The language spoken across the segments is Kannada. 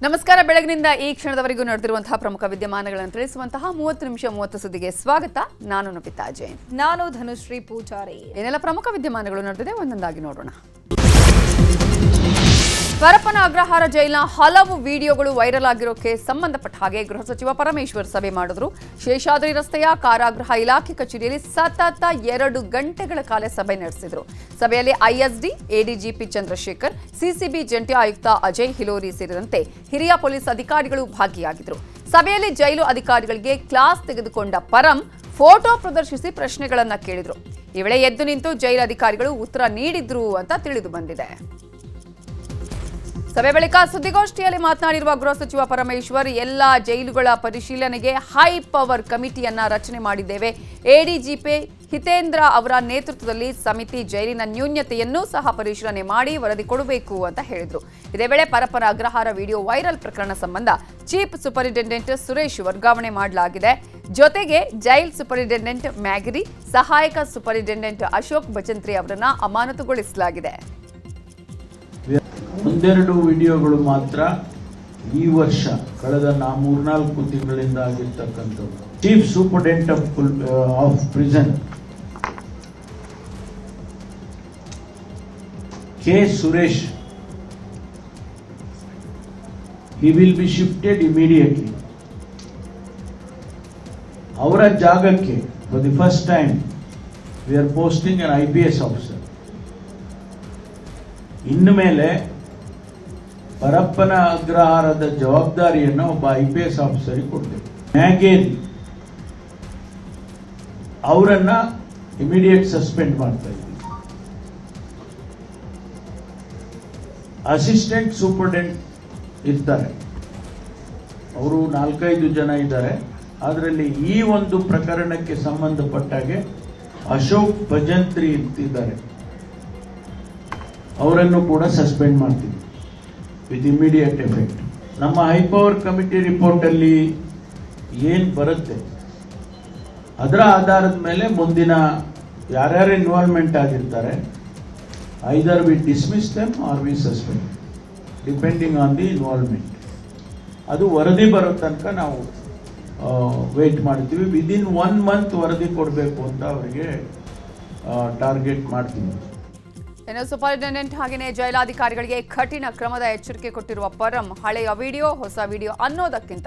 ನಮಸ್ಕಾರ ಬೆಳಗಿನಿಂದ ಈ ಕ್ಷಣದವರೆಗೂ ನಡೆದಿರುವಂತಹ ಪ್ರಮುಖ ವಿದ್ಯಮಾನಗಳನ್ನು ತಿಳಿಸುವಂತಹ 30 ನಿಮಿಷ 30 ಸುದ್ದಿಗೆ ಸ್ವಾಗತ. ನಾನು ನವಿತಾ ಜೈನ್. ನಾನು ಧನುಶ್ರೀ ಪೂಜಾರಿ. ಏನೆಲ್ಲ ಪ್ರಮುಖ ವಿದ್ಯಮಾನಗಳು ನಡೆದಿದೆ ಒಂದೊಂದಾಗಿ ನೋಡೋಣ. ಪರಪ್ಪನ ಅಗ್ರಹಾರ ಜೈಲಿನ ಹಲವು ವಿಡಿಯೋಗಳು ವೈರಲ್ ಆಗಿರೋಕೆ ಸಂಬಂಧಪಟ್ಟ ಹಾಗೆ ಗೃಹ ಸಚಿವ ಪರಮೇಶ್ವರ್ ಸಭೆ ಮಾಡಿದ್ರು. ಶೇಷಾದ್ರಿ ರಸ್ತೆಯ ಕಾರಾಗೃಹ ಇಲಾಖೆ ಕಚೇರಿಯಲ್ಲಿ ಸತತ 2 ಗಂಟೆಗಳ ಕಾಲ ಸಭೆ ನಡೆಸಿದ್ರು. ಸಭೆಯಲ್ಲಿ ಐಎಸ್ಡಿ, ಎಡಿಜಿಪಿ ಚಂದ್ರಶೇಖರ್, ಸಿಸಿಬಿ ಜಂಟಿ ಆಯುಕ್ತ ಅಜಯ್ ಹಿಲೋರಿ ಸೇರಿದಂತೆ ಹಿರಿಯ ಪೊಲೀಸ್ ಅಧಿಕಾರಿಗಳು ಭಾಗಿಯಾಗಿದ್ರು. ಸಭೆಯಲ್ಲಿ ಜೈಲು ಅಧಿಕಾರಿಗಳಿಗೆ ಕ್ಲಾಸ್ ತೆಗೆದುಕೊಂಡ ಪರಂ ಫೋಟೋ ಪ್ರದರ್ಶಿಸಿ ಪ್ರಶ್ನೆಗಳನ್ನ ಕೇಳಿದ್ರು. ಈ ವೇಳೆ ಎದ್ದು ನಿಂತು ಜೈಲು ಅಧಿಕಾರಿಗಳು ಉತ್ತರ ನೀಡಿದ್ರು ಅಂತ ತಿಳಿದು ಬಂದಿದೆ. ಸಭೆ ಬಳಿಕ ಸುದ್ದಿಗೋಷ್ಠಿಯಲ್ಲಿ ಮಾತನಾಡಿರುವ ಗೃಹ ಸಚಿವ ಪರಮೇಶ್ವರ್, ಎಲ್ಲ ಜೈಲುಗಳ ಪರಿಶೀಲನೆಗೆ ಹೈ ಪವರ್ ಕಮಿಟಿಯನ್ನ ರಚನೆ ಮಾಡಿದ್ದೇವೆ. ಎಡಿಜಿಪಿ ಹಿತೇಂದ್ರ ಅವರ ನೇತೃತ್ವದಲ್ಲಿ ಸಮಿತಿ ಜೈಲಿನ ನ್ಯೂನ್ಯತೆಯನ್ನು ಸಹ ಪರಿಶೀಲನೆ ಮಾಡಿ ವರದಿ ಕೊಡಬೇಕು ಅಂತ ಹೇಳಿದ್ರು. ಇದೇ ವೇಳೆ ಪರಪ್ಪನ ಅಗ್ರಹಾರ ವಿಡಿಯೋ ವೈರಲ್ ಪ್ರಕರಣ ಸಂಬಂಧ ಚೀಫ್ ಸೂಪರಿಂಟೆಂಡೆಂಟ್ ಸುರೇಶ್ ವರ್ಗಾವಣೆ ಮಾಡಲಾಗಿದೆ. ಜೊತೆಗೆ ಜೈಲ್ ಸೂಪರಿಂಟೆಂಡೆಂಟ್ ಮ್ಯಾಗಿರಿ, ಸಹಾಯಕ ಸೂಪರಿಂಟೆಂಡೆಂಟ್ ಅಶೋಕ್ ಭಜಂತ್ರಿ ಅವರನ್ನ ಅಮಾನತುಗೊಳಿಸಲಾಗಿದೆ. ಒಂದೆರಡು ವಿಡಿಯೋಗಳು ಮಾತ್ರ ಈ ವರ್ಷ ಕಳೆದ 3-4 ತಿಂಗಳಿಂದ ಆಗಿರ್ತಕ್ಕಂಥದ್ದು. Chief superintendent of prison K Suresh, he will be shifted immediately. ಅವರ ಜಾಗಕ್ಕೆ for the first time we are posting an IPS officer. ಇನ್ನು ಮೇಲೆ ಪರಪ್ಪನ ಅಗ್ರಹಾರದ ಜವಾಬ್ದಾರಿಯನ್ನು ಒಬ್ಬ IPS ಆಫೀಸರಿಗೆ ಕೊಡ್ತೇವೆ. ಮ್ಯಾಗೇರಿ ಅವರನ್ನ ಇಮಿಡಿಯೇಟ್ ಸಸ್ಪೆಂಡ್ ಮಾಡ್ತಾ ಇದ್ದೀವಿ. ಅಸಿಸ್ಟೆಂಟ್ ಸೂಪರಿಂಟೆಂಡೆಂಟ್ ಇರ್ತಾರೆ, ಅವರು 4-5 ಜನ ಇದ್ದಾರೆ. ಅದರಲ್ಲಿ ಈ ಒಂದು ಪ್ರಕರಣಕ್ಕೆ ಸಂಬಂಧಪಟ್ಟಾಗೆ ಅಶೋಕ್ ಭಜಂತ್ರಿ ಇರ್ತಿದ್ದಾರೆ, ಅವರನ್ನು ಕೂಡ ಸಸ್ಪೆಂಡ್ ಮಾಡ್ತೀವಿ ವಿತ್ ಇಮಿಡಿಯೇಟ್ ಎಫೆಕ್ಟ್. ನಮ್ಮ ಹೈ ಪವರ್ ಕಮಿಟಿ ರಿಪೋರ್ಟ್ ಅಲ್ಲಿ ಏನ್ ಬರುತ್ತೆ ಅದರ ಆಧಾರದ ಮೇಲೆ ಮುಂದಿನ ಯಾರ್ಯಾರು ಇನ್ವಾಲ್ವ್ಮೆಂಟ್ ಆಗಿರ್ತಾರೆ, either we dismiss them or we suspend depending on the involvement. ಅದು ವರದಿ ಬರೋ ತನಕ ನಾವು ವೇಟ್ ಮಾಡ್ತೀವಿ. ವಿದಿನ್ 1 ಮಂತ್ ವರದಿ ಕೊಡಬೇಕು ಅಂತ ಅವರಿಗೆ ಟಾರ್ಗೆಟ್ ಮಾಡ್ತೀವಿ. ಇನ್ನು ಸೂಪರಿಂಟೆಂಡೆಂಟ್ ಹಾಗೆಯೇ ಜೈಲಾಧಿಕಾರಿಗಳಿಗೆ ಕಠಿಣ ಕ್ರಮದ ಎಚ್ಚರಿಕೆ ಕೊಟ್ಟಿರುವ ಪರಂ, ಹಳೆಯ ವಿಡಿಯೋ ಹೊಸ ವಿಡಿಯೋ ಅನ್ನೋದಕ್ಕಿಂತ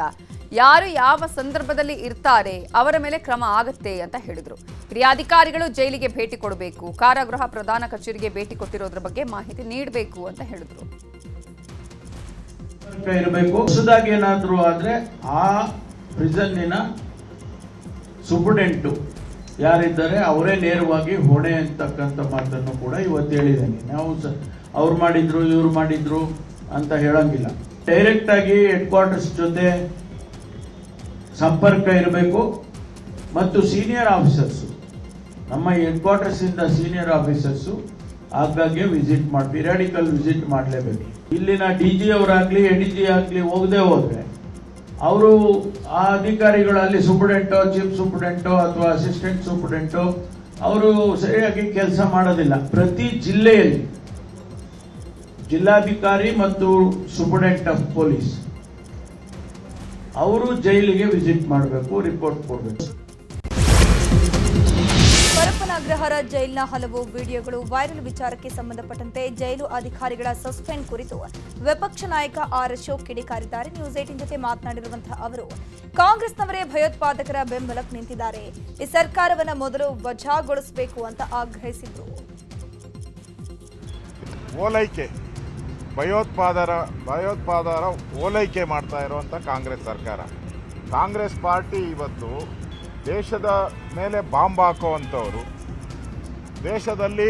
ಯಾರು ಯಾವ ಸಂದರ್ಭದಲ್ಲಿ ಇರ್ತಾರೆ ಅವರ ಮೇಲೆ ಕ್ರಮ ಆಗುತ್ತೆ ಅಂತ ಹೇಳಿದ್ರು. ಹಿರಿಯ ಅಧಿಕಾರಿಗಳು ಜೈಲಿಗೆ ಭೇಟಿ ಕೊಡಬೇಕು, ಕಾರಾಗೃಹ ಪ್ರಧಾನ ಕಚೇರಿಗೆ ಭೇಟಿ ಕೊಟ್ಟಿರೋದ್ರ ಬಗ್ಗೆ ಮಾಹಿತಿ ನೀಡಬೇಕು ಅಂತ ಹೇಳಿದ್ರು. ಇರಬೇಕು, ಹೊಸದಾಗಿ ಏನಾದ್ರು ಆದ್ರೆ ಆ ಪ್ರಿಸನ್ನಿನ ಸೂಪರಿಂಟೆಂಟು ಯಾರಿದ್ದಾರೆ ಅವರೇ ನೇರವಾಗಿ ಹೊಣೆ ಅಂತಕ್ಕಂಥ ಮಾತನ್ನು ಕೂಡ ಇವತ್ತು ಹೇಳಿದ್ದೇನೆ. ನಾವು ಅವ್ರು ಮಾಡಿದ್ರು ಇವ್ರು ಮಾಡಿದ್ರು ಅಂತ ಹೇಳಂಗಿಲ್ಲ. ಡೈರೆಕ್ಟ್ ಆಗಿ ಹೆಡ್ ಕ್ವಾರ್ಟರ್ಸ್ ಜೊತೆ ಸಂಪರ್ಕ ಇರಬೇಕು ಮತ್ತು ಸೀನಿಯರ್ ಆಫೀಸರ್ಸ್, ನಮ್ಮ ಹೆಡ್ ಕ್ವಾರ್ಟರ್ಸ್ ಇಂದ ಸೀನಿಯರ್ ಆಫೀಸರ್ಸ್ ಆಗಾಗ್ಗೆ ವಿಸಿಟ್ ಮಾಡಿ, ಪಿರಿಯಾಡಿಕಲ್ ವಿಸಿಟ್ ಮಾಡಲೇಬೇಕು. ಇಲ್ಲಿನ DG ಅವರಾಗ್ಲಿ ADG ಆಗ್ಲಿ ಹೋಗದೆ ಹೋದ್ರೆ ಅವರು ಆ ಅಧಿಕಾರಿಗಳು ಅಲ್ಲಿ ಸೂಪರಿಂಟೆಂಟೋ ಚೀಫ್ ಸೂಪರಿಂಟೆಂಟೋ ಅಥವಾ ಅಸಿಸ್ಟೆಂಟ್ ಸೂಪರಿಂಟೆಂಟೋ ಅವರು ಸರಿಯಾಗಿ ಕೆಲಸ ಮಾಡೋದಿಲ್ಲ. ಪ್ರತಿ ಜಿಲ್ಲೆಯಲ್ಲಿ ಜಿಲ್ಲಾಧಿಕಾರಿ ಮತ್ತು ಸೂಪರಿಂಟೆಂಡೆಂಟ್ ಆಫ್ ಪೊಲೀಸ್ ಅವರು ಜೈಲಿಗೆ ವಿಸಿಟ್ ಮಾಡಬೇಕು, ರಿಪೋರ್ಟ್ ಕೊಡಬೇಕು. ಪರಪ್ಪನ ಅಗ್ರಹಾರ ಜೈಲಿನ ಹಲವು ವಿಡಿಯೋಗಳು ವೈರಲ್ ವಿಚಾರಕ್ಕೆ ಸಂಬಂಧಪಟ್ಟಂತೆ ಜೈಲು ಅಧಿಕಾರಿಗಳ ಸಸ್ಪೆಂಡ್ ಕುರಿತು ವಿಪಕ್ಷ ನಾಯಕ ಆರ್ ಅಶೋಕ್ ಕಿಡಿಕಾರಿದ್ದಾರೆ. ನ್ಯೂಸ್ 18 ಜೊತೆ ಮಾತನಾಡಿರುವಂತಹ ಅವರು, ಕಾಂಗ್ರೆಸ್ನವರೇ ಭಯೋತ್ಪಾದಕರ ಬೆಂಬಲಕ್ಕೆ ನಿಂತಿದ್ದಾರೆ, ಈ ಸರ್ಕಾರವನ್ನ ಮೊದಲು ವಜಾಗೊಳಿಸಬೇಕು ಅಂತ ಆಗ್ರಹಿಸಿದ್ರು. ಓಲೈಕೆ ಭಯೋತ್ಪಾದರ ಓಲೈಕೆ ಮಾಡ್ತಾ ಇರುವಂತ ಕಾಂಗ್ರೆಸ್ ಸರ್ಕಾರ, ಕಾಂಗ್ರೆಸ್ ಪಾರ್ಟಿ ಇವತ್ತು ದೇಶದ ಮೇಲೆ ಬಾಂಬ್ ಹಾಕುವಂಥವ್ರು, ದೇಶದಲ್ಲಿ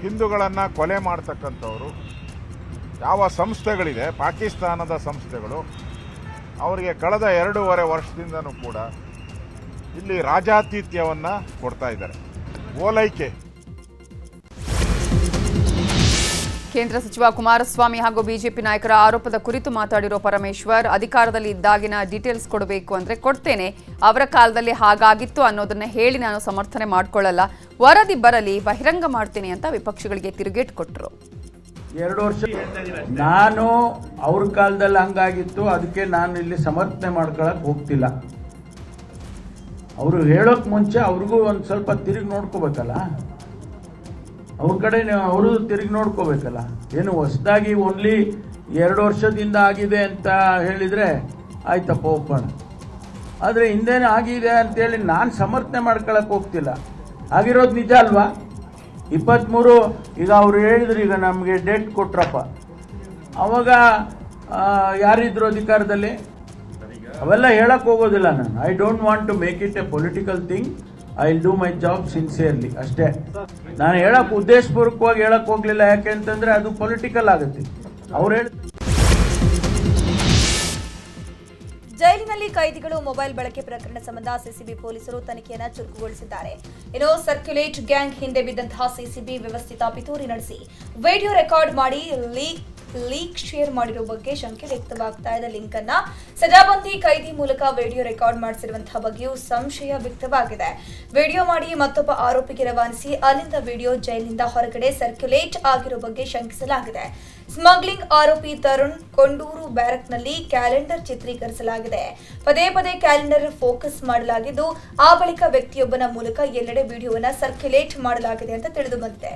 ಹಿಂದೂಗಳನ್ನು ಕೊಲೆ ಮಾಡ್ತಕ್ಕಂಥವ್ರು ಯಾವ ಸಂಸ್ಥೆಗಳಿದೆ, ಪಾಕಿಸ್ತಾನದ ಸಂಸ್ಥೆಗಳು, ಅವರಿಗೆ ಕಳೆದ 2.5 ವರ್ಷದಿಂದನೂ ಕೂಡ ಇಲ್ಲಿ ರಾಜಾತಿಥ್ಯವನ್ನು ಕೊಡ್ತಾ ಇದ್ದಾರೆ. ಓಲೈಕೆ. ಕೇಂದ್ರ ಸಚಿವ ಕುಮಾರಸ್ವಾಮಿ ಹಾಗೂ ಬಿಜೆಪಿ ನಾಯಕರ ಆರೋಪದ ಕುರಿತು ಮಾತಾಡಿರೋ ಪರಮೇಶ್ವರ್, ಅಧಿಕಾರದಲ್ಲಿ ಇದ್ದಾಗಿನ ಡೀಟೇಲ್ಸ್ ಕೊಡಬೇಕು ಅಂದ್ರೆ ಕೊಡ್ತೇನೆ, ಅವರ ಕಾಲದಲ್ಲಿ ಹಾಗಾಗಿತ್ತು ಅನ್ನೋದನ್ನ ಹೇಳಿ ನಾನು ಸಮರ್ಥನೆ ಮಾಡ್ಕೊಳ್ಳಲ್ಲ, ವರದಿ ಬರಲಿ ಬಹಿರಂಗ ಮಾಡ್ತೇನೆ ಅಂತ ವಿಪಕ್ಷಗಳಿಗೆ ತಿರುಗೇಟು ಕೊಟ್ಟರು. 2 ವರ್ಷ ನಾನು ಅವ್ರ ಕಾಲದಲ್ಲಿ ಹಂಗಾಗಿತ್ತು, ಅದಕ್ಕೆ ನಾನು ಇಲ್ಲಿ ಸಮರ್ಥನೆ ಮಾಡ್ಕೊಳಕ್ ಹೋಗ್ತಿಲ್ಲ. ಅವರು ಹೇಳೋಕ್ ಮುಂಚೆ ಅವ್ರಿಗೂ ಒಂದು ಸ್ವಲ್ಪ ತಿರುಗಿ ನೋಡ್ಕೋಬೇಕಲ್ಲ, ಅವ್ರ ಕಡೆ ಅವರು ತಿರುಗಿ ನೋಡ್ಕೋಬೇಕಲ್ಲ. ಏನು ಹೊಸದಾಗಿ ಓನ್ಲಿ 2 ವರ್ಷದಿಂದ ಆಗಿದೆ ಅಂತ ಹೇಳಿದರೆ ಆಯ್ತಪ್ಪ ಒಪ್ಪೋಣ. ಆದರೆ ಹಿಂದೇನೆ ಆಗಿದೆ ಅಂತೇಳಿ ನಾನು ಸಮರ್ಥನೆ ಮಾಡ್ಕೊಳಕ್ಕೆ ಹೋಗ್ತಿಲ್ಲ. ಆಗಿರೋದು ನಿಜ ಅಲ್ವಾ? 23 ಈಗ ಅವ್ರು ಹೇಳಿದ್ರು, ಈಗ ನಮಗೆ ಡೇಟ್ ಕೊಟ್ರಪ್ಪ, ಅವಾಗ ಯಾರಿದ್ರು ಅಧಿಕಾರದಲ್ಲಿ? ಅವೆಲ್ಲ ಹೇಳಕ್ಕೆ ಹೋಗೋದಿಲ್ಲ ನಾನು. I don't want to make it a political thing. I will do my job sincerely ಅಷ್ಟೇ. ನಾನು ಹೇಳಕ್ಕೆ ಉದ್ದೇಶಪೂರ್ವಕವಾಗಿ ಹೇಳಕ್ಕೆ ಹೋಗಲಿಲ್ಲ, ಯಾಕೆ ಅಂತಂದರೆ ಅದು ಪೊಲಿಟಿಕಲ್ ಆಗುತ್ತೆ. ಅವ್ರು ಹೇಳಿ ಜೈಲಿನಲ್ಲಿ ಕೈದಿಗಳು ಮೊಬೈಲ್ ಬಳಕೆ ಪ್ರಕರಣ ಸಂಬಂಧ ಸಿಸಿಬಿ ಪೊಲೀಸರು ತನಿಖೆಯನ್ನು ಚುರುಕುಗೊಳಿಸಿದ್ದಾರೆ. ಇನ್ನು ಸರ್ಕ್ಯುಲೇಟ್ ಗ್ಯಾಂಗ್ ಹಿಂದೆ ಬಿದ್ದಂತಹ ಸಿಸಿಬಿ ವ್ಯವಸ್ಥಿತ ಪಿತೂರಿ ನಡೆಸಿ ವಿಡಿಯೋ ರೆಕಾರ್ಡ್ ಮಾಡಿ ಲೀಕ್ ಶೇರ್ ಮಾಡಿರುವ ಬಗ್ಗೆ ಶಂಕೆ ವ್ಯಕ್ತವಾಗ್ತಾ ಇದೆ. ಲಿಂಕ್ ಅನ್ನ ಸಜಾಬಂದಿ ಕೈದಿ ಮೂಲಕ ವಿಡಿಯೋ ರೆಕಾರ್ಡ್ ಮಾಡಿಸಿರುವಂತಹ ಬಗ್ಗೆಯೂ ಸಂಶಯ ವ್ಯಕ್ತವಾಗಿದೆ. ವಿಡಿಯೋ ಮಾಡಿ ಮತ್ತೊಬ್ಬ ಆರೋಪಿಗೆ ರವಾನಿಸಿ ಅಲ್ಲಿಂದ ವಿಡಿಯೋ ಜೈಲಿನಿಂದ ಹೊರಗಡೆ ಸರ್ಕ್ಯುಲೇಟ್ ಆಗಿರೋ ಬಗ್ಗೆ ಶಂಕಿಸಲಾಗಿದೆ. ಸ್ಮಗ್ಲಿಂಗ್ ಆರೋಪಿ ತರುಣ್ ಕೊಂಡೂರು ಬ್ಯಾರಕ್ನಲ್ಲಿ ಕ್ಯಾಲೆಂಡರ್ ಚಿತ್ರೀಕರಿಸಲಾಗಿದೆ. ಪದೇ ಪದೇ ಕ್ಯಾಲೆಂಡರ್ ಫೋಕಸ್ ಮಾಡಲಾಗಿದ್ದು ಆ ಬಳಿಕ ವ್ಯಕ್ತಿಯೊಬ್ಬನ ಮೂಲಕ ಎಲ್ಲೆಡೆ ವಿಡಿಯೋವನ್ನ ಸರ್ಕ್ಯುಲೇಟ್ ಮಾಡಲಾಗಿದೆ ಅಂತ ತಿಳಿದು ಬಂದಿದೆ.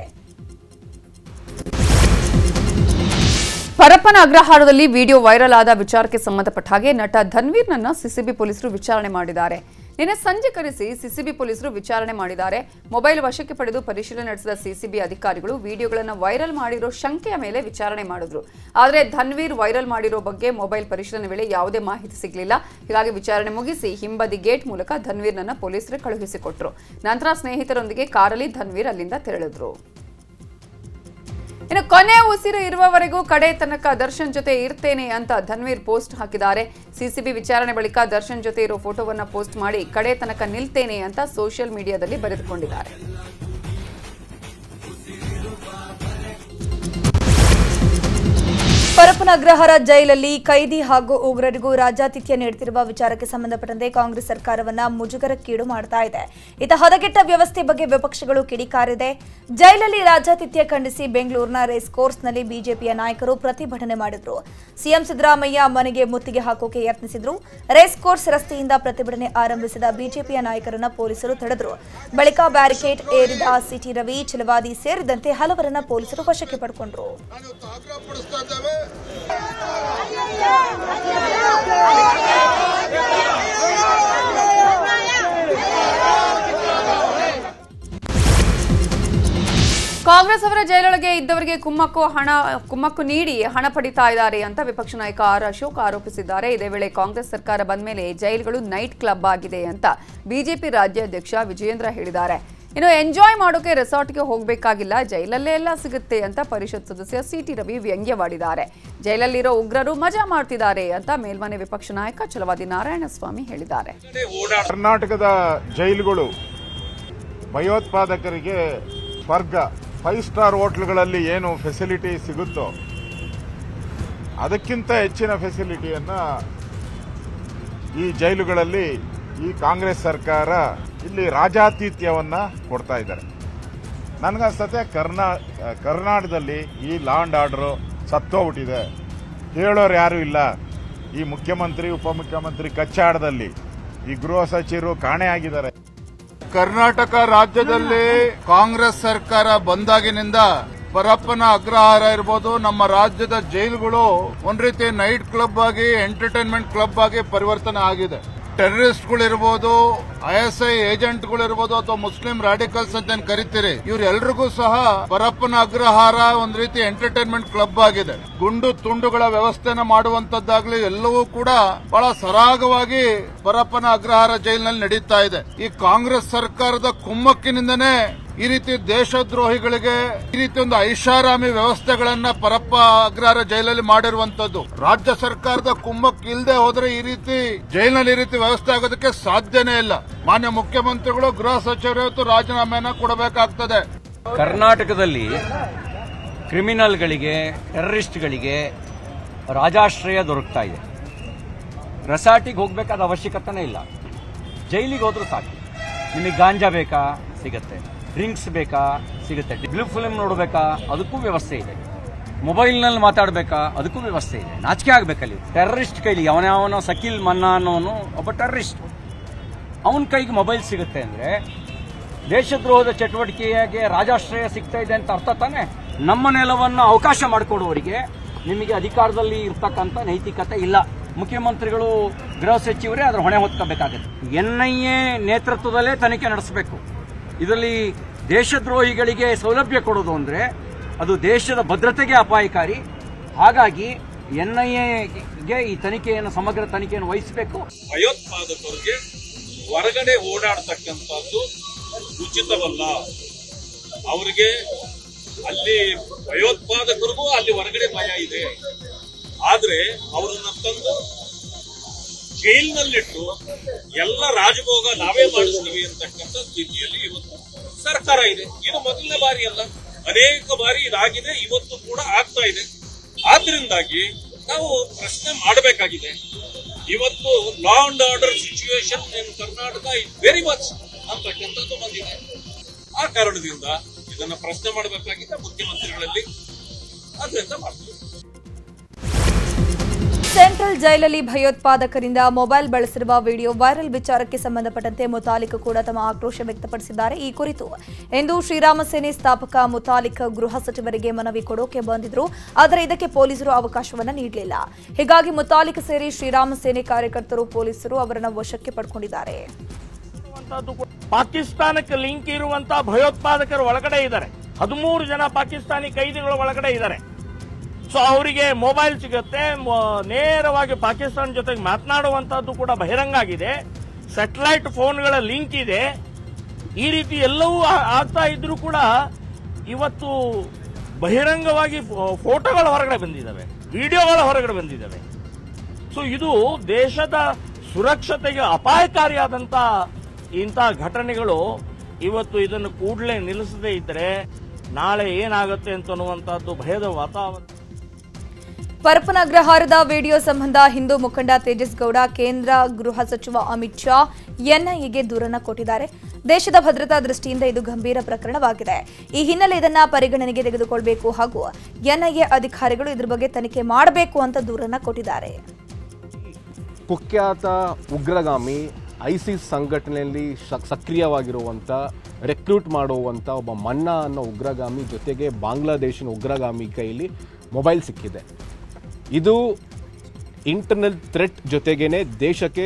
ಪರಪ್ಪನ ಅಗ್ರಹಾರದಲ್ಲಿ ವಿಡಿಯೋ ವೈರಲ್ ಆದ ವಿಚಾರಕ್ಕೆ ಸಂಬಂಧಪಟ್ಟ ಹಾಗೆ ನಟ ಧನ್ವೀರ್ನನ್ನ ಸಿಸಿಬಿ ಪೊಲೀಸರು ವಿಚಾರಣೆ ಮಾಡಿದ್ದಾರೆ. ನಿನ್ನೆ ಸಂಜೆ ಕರೆಸಿ ಸಿಸಿಬಿ ಪೊಲೀಸರು ವಿಚಾರಣೆ ಮಾಡಿದ್ದಾರೆ. ಮೊಬೈಲ್ ವಶಕ್ಕೆ ಪಡೆದು ಪರಿಶೀಲನೆ ನಡೆಸಿದ ಸಿಸಿಬಿ ಅಧಿಕಾರಿಗಳು ವಿಡಿಯೋಗಳನ್ನು ವೈರಲ್ ಮಾಡಿರೋ ಶಂಕೆಯ ಮೇಲೆ ವಿಚಾರಣೆ ಮಾಡಿದ್ರು. ಆದರೆ ಧನ್ವೀರ್ ವೈರಲ್ ಮಾಡಿರೋ ಬಗ್ಗೆ ಮೊಬೈಲ್ ಪರಿಶೀಲನೆ ವೇಳೆ ಯಾವುದೇ ಮಾಹಿತಿ ಸಿಗಲಿಲ್ಲ. ಹೀಗಾಗಿ ವಿಚಾರಣೆ ಮುಗಿಸಿ ಹಿಂಬದಿ ಗೇಟ್ ಮೂಲಕ ಧನ್ವೀರ್ನನ್ನ ಪೊಲೀಸರು ಕಳುಹಿಸಿಕೊಟ್ರು. ನಂತರ ಸ್ನೇಹಿತರೊಂದಿಗೆ ಕಾರಲ್ಲಿ ಧನ್ವೀರ್ ಅಲ್ಲಿಂದ ತೆರಳಿದ್ರು. ಇನ್ನು ಕೊನೆ ಉಸಿರು ಇರುವವರೆಗೂ ಕಡೆ ತನಕ ದರ್ಶನ್ ಜೊತೆ ಇರ್ತೇನೆ ಅಂತ ಧನ್ವೀರ್ ಪೋಸ್ಟ್ ಹಾಕಿದ್ದಾರೆ. ಸಿಸಿಬಿ ವಿಚಾರಣೆ ಬಳಿಕ ದರ್ಶನ್ ಜೊತೆ ಇರೋ ಫೋಟೋವನ್ನ ಪೋಸ್ಟ್ ಮಾಡಿ ಕಡೆ ತನಕ ನಿಲ್ತೇನೆ ಅಂತ ಸೋಷಿಯಲ್ ಮೀಡಿಯಾದಲ್ಲಿ ಬರೆದುಕೊಂಡಿದ್ದಾರೆ. ಪರಪ್ಪನ ಅಗ್ರಹಾರ ಜೈಲಲ್ಲಿ ಕೈದಿ ಹಾಗೂ ಉಗ್ರರಿಗೂ ರಾಜ್ಯಾತಿಥ್ಯ ನೀಡುತ್ತಿರುವ ವಿಚಾರಕ್ಕೆ ಸಂಬಂಧಪಟ್ಟಂತೆ ಕಾಂಗ್ರೆಸ್ ಸರ್ಕಾರವನ್ನ ಮುಜುಗರಕ್ಕೀಡು ಮಾಡ್ತಾ ಇದೆ. ಇತ ಹದಗೆಟ್ಟ ವ್ಯವಸ್ಥೆ ಬಗ್ಗೆ ವಿಪಕ್ಷಗಳು ಕಿಡಿಕಾರಿದೆ. ಜೈಲಲ್ಲಿ ರಾಜ್ಯಾತಿಥ್ಯ ಖಂಡಿಸಿ ಬೆಂಗಳೂರಿನ ರೇಸ್ ಕೋರ್ಸ್ನಲ್ಲಿ ಬಿಜೆಪಿಯ ನಾಯಕರು ಪ್ರತಿಭಟನೆ ಮಾಡಿದ್ರು. ಸಿಎಂ ಸಿದ್ದರಾಮಯ್ಯ ಮನೆಗೆ ಮುತ್ತಿಗೆ ಹಾಕೋಕೆ ಯತ್ನಿಸಿದ್ರು. ರೇಸ್ ಕೋರ್ಸ್ ರಸ್ತೆಯಿಂದ ಪ್ರತಿಭಟನೆ ಆರಂಭಿಸಿದ ಬಿಜೆಪಿಯ ನಾಯಕರನ್ನ ಪೊಲೀಸರು ತಡೆದ್ರು. ಬಳಿಕ ಬ್ಯಾರಿಕೇಡ್ ಏರಿದ ಸಿಟಿ ರವಿ, ಛಲವಾದಿ ಸೇರಿದಂತೆ ಹಲವರನ್ನ ಪೊಲೀಸರು ವಶಕ್ಕೆ ಪಡೆಕೊಂಡ್ರು. ಕಾಂಗ್ರೆಸ್ ಅವರ ಜೈಲೊಳಗೆ ಇದ್ದವರಿಗೆ ಕುಮ್ಮಕ್ಕು ನೀಡಿ ಹಣ ಪಡಿತಾ ಇದ್ದಾರೆ ಅಂತ ವಿಪಕ್ಷ ನಾಯಕ ಆರ್ ಅಶೋಕ್ ಆರೋಪಿಸಿದ್ದಾರೆ. ಇದೇ ವೇಳೆ ಕಾಂಗ್ರೆಸ್ ಸರ್ಕಾರ ಬಂದ ಮೇಲೆ ಜೈಲುಗಳು ನೈಟ್ ಕ್ಲಬ್ ಆಗಿದೆ ಅಂತ ಬಿಜೆಪಿ ರಾಜ್ಯಾಧ್ಯಕ್ಷ ವಿಜಯೇಂದ್ರ ಹೇಳಿದ್ದಾರೆ. ಇನ್ನು ಎಂಜಾಯ್ ಮಾಡೋಕೆ ರೆಸಾರ್ಟ್ಗೆ ಹೋಗಬೇಕಾಗಿಲ್ಲ, ಜೈಲಲ್ಲೇ ಎಲ್ಲ ಸಿಗುತ್ತೆ ಅಂತ ಪರಿಷತ್ ಸದಸ್ಯ ಸಿಟಿ ರವಿ ವ್ಯಂಗ್ಯವಾಡಿದ್ದಾರೆ. ಜೈಲಲ್ಲಿರೋ ಉಗ್ರರು ಮಜಾ ಮಾಡ್ತಿದ್ದಾರೆ ಅಂತ ಮೇಲ್ಮನೆ ವಿಪಕ್ಷ ನಾಯಕ ಛಲವಾದಿ ನಾರಾಯಣಸ್ವಾಮಿ ಹೇಳಿದ್ದಾರೆ. ಕರ್ನಾಟಕದ ಜೈಲುಗಳು ಭಯೋತ್ಪಾದಕರಿಗೆ ಸ್ವರ್ಗ. 5 ಸ್ಟಾರ್ ಹೋಟ್ಲ್ಗಳಲ್ಲಿ ಏನು ಫೆಸಿಲಿಟಿ ಸಿಗುತ್ತೋ ಅದಕ್ಕಿಂತ ಹೆಚ್ಚಿನ ಫೆಸಿಲಿಟಿಯನ್ನ ಈ ಜೈಲುಗಳಲ್ಲಿ ಈ ಕಾಂಗ್ರೆಸ್ ಸರ್ಕಾರ ಇಲ್ಲಿ ರಾಜಾತಿಥ್ಯವನ್ನ ಕೊಡ್ತಾ ಇದ್ದಾರೆ. ನನಗನ್ಸುತ್ತೆ ಕರ್ನಾಟಕದಲ್ಲಿ ಈ ಲಾ ಅಂಡ್ ಆರ್ಡರ್ ಸತ್ತೋಗ್ಬಿಟ್ಟಿದೆ, ಹೇಳೋರು ಯಾರೂ ಇಲ್ಲ. ಈ ಮುಖ್ಯಮಂತ್ರಿ ಉಪಮುಖ್ಯಮಂತ್ರಿ ಕಚ್ಚಾಡದಲ್ಲಿ ಈ ಗೃಹ ಸಚಿವರು ಕಾಣೆಯಾಗಿದ್ದಾರೆ. ಕರ್ನಾಟಕ ರಾಜ್ಯದಲ್ಲಿ ಕಾಂಗ್ರೆಸ್ ಸರ್ಕಾರ ಬಂದಾಗಿನಿಂದ ಪರಪ್ಪನ ಅಗ್ರಹಾರ ಇರ್ಬೋದು, ನಮ್ಮ ರಾಜ್ಯದ ಜೈಲುಗಳು ಒಂದ್ ರೀತಿ ನೈಟ್ ಕ್ಲಬ್ ಆಗಿ ಎಂಟರ್ಟೈನ್ಮೆಂಟ್ ಕ್ಲಬ್ ಆಗಿ ಪರಿವರ್ತನೆ ಆಗಿದೆ. ಟೆರರಿಸ್ಟ್ಗಳಿರ್ಬೋದು, ISI ಏಜೆಂಟ್ಗಳಿರ್ಬೋದು, ಅಥವಾ ಮುಸ್ಲಿಂ ರಾಡಿಕಲ್ಸ್ ಅಂತ ಕರಿತೀರಿ, ಇವರೆಲ್ಲರಿಗೂ ಸಹ ಪರಪ್ಪನ ಅಗ್ರಹಾರ ಒಂದ್ ರೀತಿ ಎಂಟರ್ಟೈನ್ಮೆಂಟ್ ಕ್ಲಬ್ ಆಗಿದೆ. ಗುಂಡು ತುಂಡುಗಳ ವ್ಯವಸ್ಥೆನ ಮಾಡುವಂತದ್ದಾಗ್ಲಿ ಎಲ್ಲವೂ ಕೂಡ ಬಹಳ ಸರಾಗವಾಗಿ ಪರಪ್ಪನ ಅಗ್ರಹಾರ ಜೈಲಿನಲ್ಲಿ ನಡೀತಾ ಇದೆ. ಈ ಕಾಂಗ್ರೆಸ್ ಸರ್ಕಾರದ ಕುಮ್ಮಕ್ಕಿನಿಂದನೇ ಈ ರೀತಿ ದೇಶದ್ರೋಹಿಗಳಿಗೆ ಈ ರೀತಿ ಒಂದು ಐಷಾರಾಮಿ ವ್ಯವಸ್ಥೆಗಳನ್ನ ಪರಪ್ಪ ಅಗ್ರಹಾರ ಜೈಲಲ್ಲಿ ಮಾಡಿರುವಂತದ್ದು. ರಾಜ್ಯ ಸರ್ಕಾರದ ಕುಮ್ಮಕ್ ಇಲ್ಲದೆ ಹೋದ್ರೆ ಈ ರೀತಿ ಜೈಲಿನಲ್ಲಿ ಈ ರೀತಿ ವ್ಯವಸ್ಥೆ ಆಗೋದಕ್ಕೆ ಸಾಧ್ಯನೇ ಇಲ್ಲ. ಮಾನ್ಯ ಮುಖ್ಯಮಂತ್ರಿಗಳು, ಗೃಹ ಸಚಿವರು ರಾಜೀನಾಮೆಯನ್ನ ಕೊಡಬೇಕಾಗ್ತದೆ. ಕರ್ನಾಟಕದಲ್ಲಿ ಕ್ರಿಮಿನಲ್ಗಳಿಗೆ, ಟೆರರಿಸ್ಟ್ಗಳಿಗೆ ರಾಜಾಶ್ರಯ ದೊರಕ್ತಾ ಇದೆ. ರೆಸಾರ್ಟಿಗೆ ಹೋಗಬೇಕಾದ ಅವಶ್ಯಕತೆನೇ ಇಲ್ಲ, ಜೈಲಿಗೆ ಹೋದ್ರೂ ಸಾಕು. ನಿಮಗೆ ಗಾಂಜಾ ಬೇಕಾ ಸಿಗುತ್ತೆ, ಡ್ರಿಂಕ್ಸ್ ಬೇಕಾ ಸಿಗುತ್ತೆ, ಬ್ಲೂ ಫಿಲ್ಮ್ ನೋಡಬೇಕಾ ಅದಕ್ಕೂ ವ್ಯವಸ್ಥೆ ಇದೆ. ಮೊಬೈಲ್ನಲ್ಲಿ ಮಾತಾಡಬೇಕಾ? ಅದಕ್ಕೂ ವ್ಯವಸ್ಥೆ ಇದೆ. ನಾಚಿಕೆ ಆಗಬೇಕಲ್ಲಿ. ಟೆರರಿಸ್ಟ್ ಕೈಲಿ ಅವನ ಸಕೀಲ್ ಮನ್ನಾ ಅನ್ನೋನು ಒಬ್ಬ ಟೆರರಿಸ್ಟ್, ಅವನ ಕೈಗೆ ಮೊಬೈಲ್ ಸಿಗುತ್ತೆ ಅಂದರೆ ದೇಶದ್ರೋಹದ ಚಟುವಟಿಕೆಗೆ ರಾಜಾಶ್ರಯ ಸಿಗ್ತಾ ಇದೆ ಅಂತ ಅರ್ಥ ತಾನೆ. ನಮ್ಮ ನೆಲವನ್ನು ಅವಕಾಶ ಮಾಡಿಕೊಡುವವರಿಗೆ ನಿಮಗೆ ಅಧಿಕಾರದಲ್ಲಿ ಇರ್ತಕ್ಕಂಥ ನೈತಿಕತೆ ಇಲ್ಲ. ಮುಖ್ಯಮಂತ್ರಿಗಳು, ಗೃಹ ಸಚಿವರೇ ಅದರ ಹೊಣೆ ಹೊತ್ಕೋಬೇಕಾಗುತ್ತೆ. NIA ನೇತೃತ್ವದಲ್ಲೇ ತನಿಖೆ ನಡೆಸಬೇಕು. ಇದರಲ್ಲಿ ದೇಶದ್ರೋಹಿಗಳಿಗೆ ಸೌಲಭ್ಯ ಕೊಡೋದು ಅಂದರೆ ಅದು ದೇಶದ ಭದ್ರತೆಗೆ ಅಪಾಯಕಾರಿ. ಹಾಗಾಗಿ NIAಗೆ ಈ ತನಿಖೆಯನ್ನು, ಸಮಗ್ರ ತನಿಖೆಯನ್ನು ವಹಿಸಬೇಕು. ಭಯೋತ್ಪಾದಕರಿಗೆ ಹೊರಗಡೆ ಓಡಾಡ್ತಕ್ಕಂಥದ್ದು ಉಚಿತವಲ್ಲ. ಅವರಿಗೆ ಅಲ್ಲಿ ಭಯೋತ್ಪಾದಕರಿಗೂ ಅಲ್ಲಿ ಹೊರಗಡೆ ಭಯ ಇದೆ. ಆದ್ರೆ ಅವರನ್ನ ತಂದು ಜೈಲಿನಲ್ಲಿಟ್ಟು ಎಲ್ಲ ರಾಜಭೋಗ ನಾವೇ ಮಾಡಿಸ್ತೀವಿ ಅಂತಕ್ಕಂಥ ಸ್ಥಿತಿಯಲ್ಲಿ ಇವತ್ತು ಸರ್ಕಾರ ಇದೆ. ಇದು ಮೊದಲನೇ ಬಾರಿ ಅಲ್ಲ, ಅನೇಕ ಬಾರಿ ಇದಾಗಿದೆ, ಇವತ್ತು ಕೂಡ ಆಗ್ತಾ ಇದೆ. ಆದ್ರಿಂದಾಗಿ ನಾವು ಪ್ರಶ್ನೆ ಮಾಡಬೇಕಾಗಿದೆ. ಇವತ್ತು law and order situation in Karnataka is very much ಅಂತಕ್ಕಂಥದ್ದು ಬಂದಿದೆ. ಆ ಕಾರಣದಿಂದ ಇದನ್ನ ಪ್ರಶ್ನೆ ಮಾಡಬೇಕಾಗಿದೆ ಮುಖ್ಯಮಂತ್ರಿಗಳಲ್ಲಿ. ಅದರಿಂದ ಮಾಡ್ತೀವಿ. ಸೆಂಟ್ರಲ್ ಜೈಲಲ್ಲಿ ಭಯೋತ್ಪಾದಕರಿಂದ ಮೊಬೈಲ್ ಬಳಸಿರುವ ವಿಡಿಯೋ ವೈರಲ್ ವಿಚಾರಕ್ಕೆ ಸಂಬಂಧಪಟ್ಟಂತೆ ಮುತಾಲಿಕ್ ಕೂಡ ತಮ್ಮ ಆಕ್ರೋಶ ವ್ಯಕ್ತಪಡಿಸಿದ್ದಾರೆ. ಈ ಕುರಿತು ಇಂದು ಶ್ರೀರಾಮ ಸೇನೆ ಸ್ಥಾಪಕ ಮುತಾಲಿಕ್ ಗೃಹ ಸಚಿವರಿಗೆ ಮನವಿ ಕೊಡೋಕೆ ಬಂದಿದ್ರು, ಆದರೆ ಇದಕ್ಕೆ ಪೊಲೀಸರು ಅವಕಾಶವನ್ನ ನೀಡಲಿಲ್ಲ. ಹೀಗಾಗಿ ಮುತಾಲಿಕ್ ಸೇರಿ ಶ್ರೀರಾಮ ಸೇನೆ ಕಾರ್ಯಕರ್ತರು, ಪೊಲೀಸರು ಅವರನ್ನು ವಶಕ್ಕೆ ಪಡ್ಕೊಂಡಿದ್ದಾರೆ. ಪಾಕಿಸ್ತಾನಕ್ಕೆ ಲಿಂಕ್ ಇರುವಂತಹ ಭಯೋತ್ಪಾದಕರು ಒಳಗಡೆ ಇದ್ದಾರೆ. 13 ಜನ ಪಾಕಿಸ್ತಾನಿ ಕೈದಿಗಳು ಒಳಗಡೆ ಇದ್ದಾರೆ. ಸೊ ಅವರಿಗೆ ಮೊಬೈಲ್ ಸಿಗುತ್ತೆ, ನೇರವಾಗಿ ಪಾಕಿಸ್ತಾನ ಜೊತೆಗೆ ಮಾತನಾಡುವಂತಹದ್ದು ಕೂಡ ಬಹಿರಂಗ ಆಗಿದೆ. ಸ್ಯಾಟಲೈಟ್ ಫೋನ್ಗಳ ಲಿಂಕ್ ಇದೆ. ಈ ರೀತಿ ಎಲ್ಲವೂ ಆಗ್ತಾ ಇದ್ರೂ ಕೂಡ ಇವತ್ತು ಬಹಿರಂಗವಾಗಿ ಫೋಟೋಗಳ ಹೊರಗಡೆ ಬಂದಿದ್ದಾವೆ, ವಿಡಿಯೋಗಳ ಹೊರಗಡೆ ಬಂದಿದ್ದಾವೆ. ಸೊ ಇದು ದೇಶದ ಸುರಕ್ಷತೆಗೆ ಅಪಾಯಕಾರಿಯಾದಂತ ಇಂಥ ಘಟನೆಗಳು. ಇವತ್ತು ಇದನ್ನು ಕೂಡಲೇ ನಿಲ್ಲಿಸದೇ ಇದ್ರೆ ನಾಳೆ ಏನಾಗುತ್ತೆ ಅಂತನ್ನುವಂತಹದ್ದು ಭಯದ ವಾತಾವರಣ. ಪರಪ್ಪನ ಅಗ್ರಹಾರದ ವಿಡಿಯೋ ಸಂಬಂಧ ಹಿಂದೂ ಮುಖಂಡ ತೇಜಸ್ ಗೌಡ ಕೇಂದ್ರ ಗೃಹ ಸಚಿವ ಅಮಿತ್ ಶಾ NIAಗೆ ದೂರನ್ನ ಕೊಟ್ಟಿದ್ದಾರೆ. ದೇಶದ ಭದ್ರತಾ ದೃಷ್ಟಿಯಿಂದ ಇದು ಗಂಭೀರ ಪ್ರಕರಣವಾಗಿದೆ. ಈ ಹಿನ್ನೆಲೆ ಇದನ್ನ ಪರಿಗಣನೆಗೆ ತೆಗೆದುಕೊಳ್ಳಬೇಕು ಹಾಗೂ NIA ಅಧಿಕಾರಿಗಳು ಇದ್ರ ಬಗ್ಗೆ ತನಿಖೆ ಮಾಡಬೇಕು ಅಂತ ದೂರನ್ನ ಕೊಟ್ಟಿದ್ದಾರೆ. ಕುಖ್ಯಾತ ಉಗ್ರಗಾಮಿ ಐಸಿಸ್ ಸಂಘಟನೆಯಲ್ಲಿ ಸಕ್ರಿಯವಾಗಿರುವಂಥ, ರೆಕ್ರೂಟ್ ಮಾಡುವಂಥ ಒಬ್ಬ ಮನ್ನಾ ಅನ್ನೋ ಉಗ್ರಗಾಮಿ ಜೊತೆಗೆ ಬಾಂಗ್ಲಾದೇಶಿನ ಉಗ್ರಗಾಮಿ ಕೈಯಲ್ಲಿ ಮೊಬೈಲ್ ಸಿಕ್ಕಿದೆ. ಇದು ಇಂಟರ್ನಲ್ ಥ್ರೆಟ್ ಜೊತೆಗೇನೆ ದೇಶಕ್ಕೆ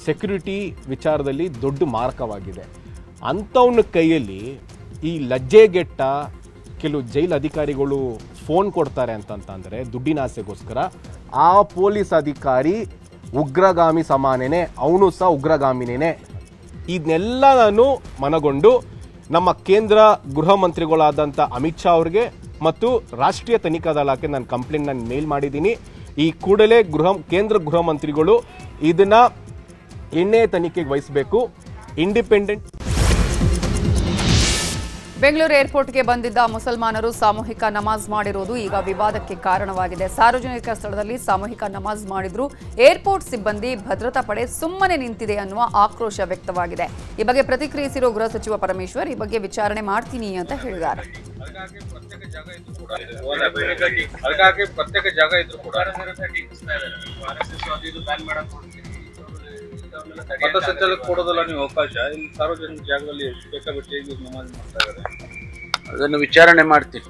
ಸೆಕ್ಯುರಿಟಿ ವಿಚಾರದಲ್ಲಿ ದೊಡ್ಡ ಮಾರಕವಾಗಿದೆ. ಅಂಥವನ ಕೈಯಲ್ಲಿ ಈ ಲಜ್ಜೆಗೆಟ್ಟ ಕೆಲವು ಜೈಲು ಅಧಿಕಾರಿಗಳು ಫೋನ್ ಕೊಡ್ತಾರೆ ಅಂತಂತಂದರೆ ದುಡ್ಡಿನ ಆಸೆಗೋಸ್ಕರ. ಆ ಪೊಲೀಸ್ ಅಧಿಕಾರಿ ಉಗ್ರಗಾಮಿ ಸಮಾನೇನೆ, ಅವನು ಸಹ ಉಗ್ರಗಾಮಿನೇ. ಇದನ್ನೆಲ್ಲ ನಾನು ಮನಗೊಂಡು ನಮ್ಮ ಕೇಂದ್ರ ಗೃಹ ಮಂತ್ರಿಗಳಾದಂಥ ಅಮಿತ್ ಶಾ ಅವ್ರಿಗೆ ಮತ್ತು ರಾಷ್ಟ್ರೀಯ ತನಿಖಾ ದಳಕ್ಕೆ ನಾನು ಕಂಪ್ಲೇಂಟ್ ಮೇಲ್ ಮಾಡಿದ್ದೀನಿ. ಈ ಕೂಡಲೇ ಕೇಂದ್ರ ಗೃಹ ಮಂತ್ರಿಗಳು ಇದನ್ನ NIA ತನಿಖೆಗೆ ವಹಿಸಬೇಕು. ಇಂಡಿಪೆಂಡೆಂಟ್. ಬೆಂಗಳೂರು ಏರ್ಪೋರ್ಟ್ಗೆ ಬಂದಿದ್ದ ಮುಸಲ್ಮಾನರು ಸಾಮೂಹಿಕ ನಮಾಜ್ ಮಾಡಿರುವುದು ಈಗ ವಿವಾದಕ್ಕೆ ಕಾರಣವಾಗಿದೆ. ಸಾರ್ವಜನಿಕ ಸ್ಥಳದಲ್ಲಿ ಸಾಮೂಹಿಕ ನಮಾಜ್ ಮಾಡಿದ್ರು, ಏರ್ಪೋರ್ಟ್ ಸಿಬ್ಬಂದಿ, ಭದ್ರತಾ ಪಡೆ ಸುಮ್ಮನೆ ನಿಂತಿದೆ ಅನ್ನುವ ಆಕ್ರೋಶ ವ್ಯಕ್ತವಾಗಿದೆ. ಈ ಬಗ್ಗೆ ಪ್ರತಿಕ್ರಿಯಿಸಿರುವ ಗೃಹ ಸಚಿವ ಪರಮೇಶ್ವರ್ ಈ ಬಗ್ಗೆ ವಿಚಾರಣೆ ಮಾಡ್ತೀನಿ ಅಂತ ಹೇಳಿದ್ದಾರೆ. ಪ್ರತ್ಯೇಕ ಜಾಗ ಇದ್ರು ಕೂಡ ಪಥಸಂಚಲನಕ್ಕೆ ಕೊಡೋದಲ್ಲ ನೀವು ಅವಕಾಶ. ಇಲ್ಲಿ ಸಾರ್ವಜನಿಕ ಜಾಗದಲ್ಲಿ ಬೇಕಾಬಿಟ್ಟು ನಮಾಜ್ ಮಾಡ್ತಾ ಇದ್ದಾರೆ. ಅದನ್ನು ವಿಚಾರಣೆ ಮಾಡ್ತೀವಿ.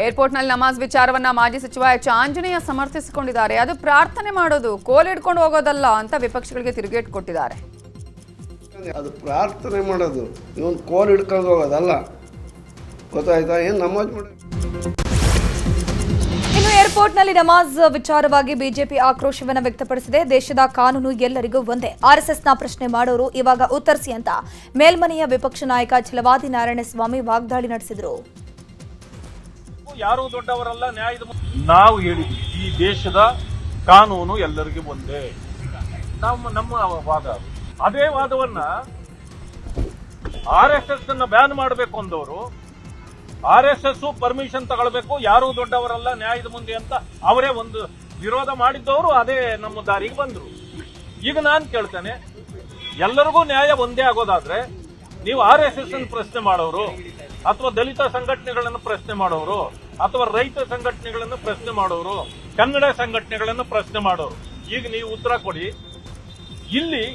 ಏರ್ಪೋರ್ಟ್ನಲ್ಲಿ ನಮಾಜ್ ವಿಚಾರವನ್ನ ಮಾಜಿ ಸಚಿವ ಎಚ್ ಆಂಜನೇಯ ಸಮರ್ಥಿಸಿಕೊಂಡಿದ್ದಾರೆ. ಅದು ಪ್ರಾರ್ಥನೆ ಮಾಡೋದು, ಕೋಲ್ ಹಿಡ್ಕೊಂಡು ಹೋಗೋದಲ್ಲ ಅಂತ ವಿಪಕ್ಷಗಳಿಗೆ ತಿರುಗೇಟು ಕೊಟ್ಟಿದ್ದಾರೆ. ಅದು ಪ್ರಾರ್ಥನೆ ಮಾಡೋದು, ಇವನು ಕೋಲ್ ಹಿಡ್ಕೊಂಡು ಹೋಗೋದಲ್ಲ. ಗೊತ್ತಾಯ್ತಾ? ಏನು ನಮಾಜ್ ಮಾಡೋದು. ಇನ್ನು ಏರ್ಪೋರ್ಟ್ನಲ್ಲಿ ನಮಾಜ್ ವಿಚಾರವಾಗಿ ಬಿಜೆಪಿ ಆಕ್ರೋಶವನ್ನು ವ್ಯಕ್ತಪಡಿಸಿದೆ. ದೇಶದ ಕಾನೂನು ಎಲ್ಲರಿಗೂ ಒಂದೇ. RSSನ ಪ್ರಶ್ನೆ ಮಾಡೋರು ಇವಾಗ ಉತ್ತರಿಸಿ ಅಂತ ಮೇಲ್ಮನೆಯ ವಿಪಕ್ಷ ನಾಯಕ ಛಲವಾದಿ ನಾರಾಯಣಸ್ವಾಮಿ ವಾಗ್ದಾಳಿ ನಡೆಸಿದರು. ಯಾರು ದೊಡ್ಡವರಲ್ಲ, ನ್ಯಾಯದ ನಾವು ಹೇಳಿದ್ವಿ ಈ ದೇಶದ ಕಾನೂನು ಎಲ್ಲರಿಗೂ ಒಂದೇ. ನಮ್ಮ ವಾದ. ಅದೇ ವಾದವನ್ನ RSS ಅನ್ನ ಬ್ಯಾನ್ ಮಾಡಬೇಕು ಅಂದವರು, RSS ಪರ್ಮಿಷನ್ ತಗೊಳ್ಬೇಕು, ಯಾರು ದೊಡ್ಡವರಲ್ಲ ನ್ಯಾಯದ ಮುಂದೆ ಅಂತ ಅವರೇ ಒಂದು ವಿರೋಧ ಮಾಡಿದ್ದವರು ಅದೇ ನಮ್ಮ ದಾರಿಗೆ ಬಂದ್ರು. ಈಗ ನಾನು ಕೇಳ್ತೇನೆ, ಎಲ್ಲರಿಗೂ ನ್ಯಾಯ ಒಂದೇ ಆಗೋದಾದ್ರೆ ನೀವು RSS ಅನ್ನು ಪ್ರಶ್ನೆ ಮಾಡೋರು ಅಥವಾ ದಲಿತ ಸಂಘಟನೆಗಳನ್ನು ಪ್ರಶ್ನೆ ಮಾಡೋರು ಅಥವಾ ರೈತ ಸಂಘಟನೆಗಳನ್ನು ಪ್ರಶ್ನೆ ಮಾಡೋರು, ಕನ್ನಡ ಸಂಘಟನೆಗಳನ್ನು ಪ್ರಶ್ನೆ ಮಾಡೋರು. ಈಗ ನೀವು ಉತ್ತರ ಕೊಡಿ. ಇಲ್ಲಿ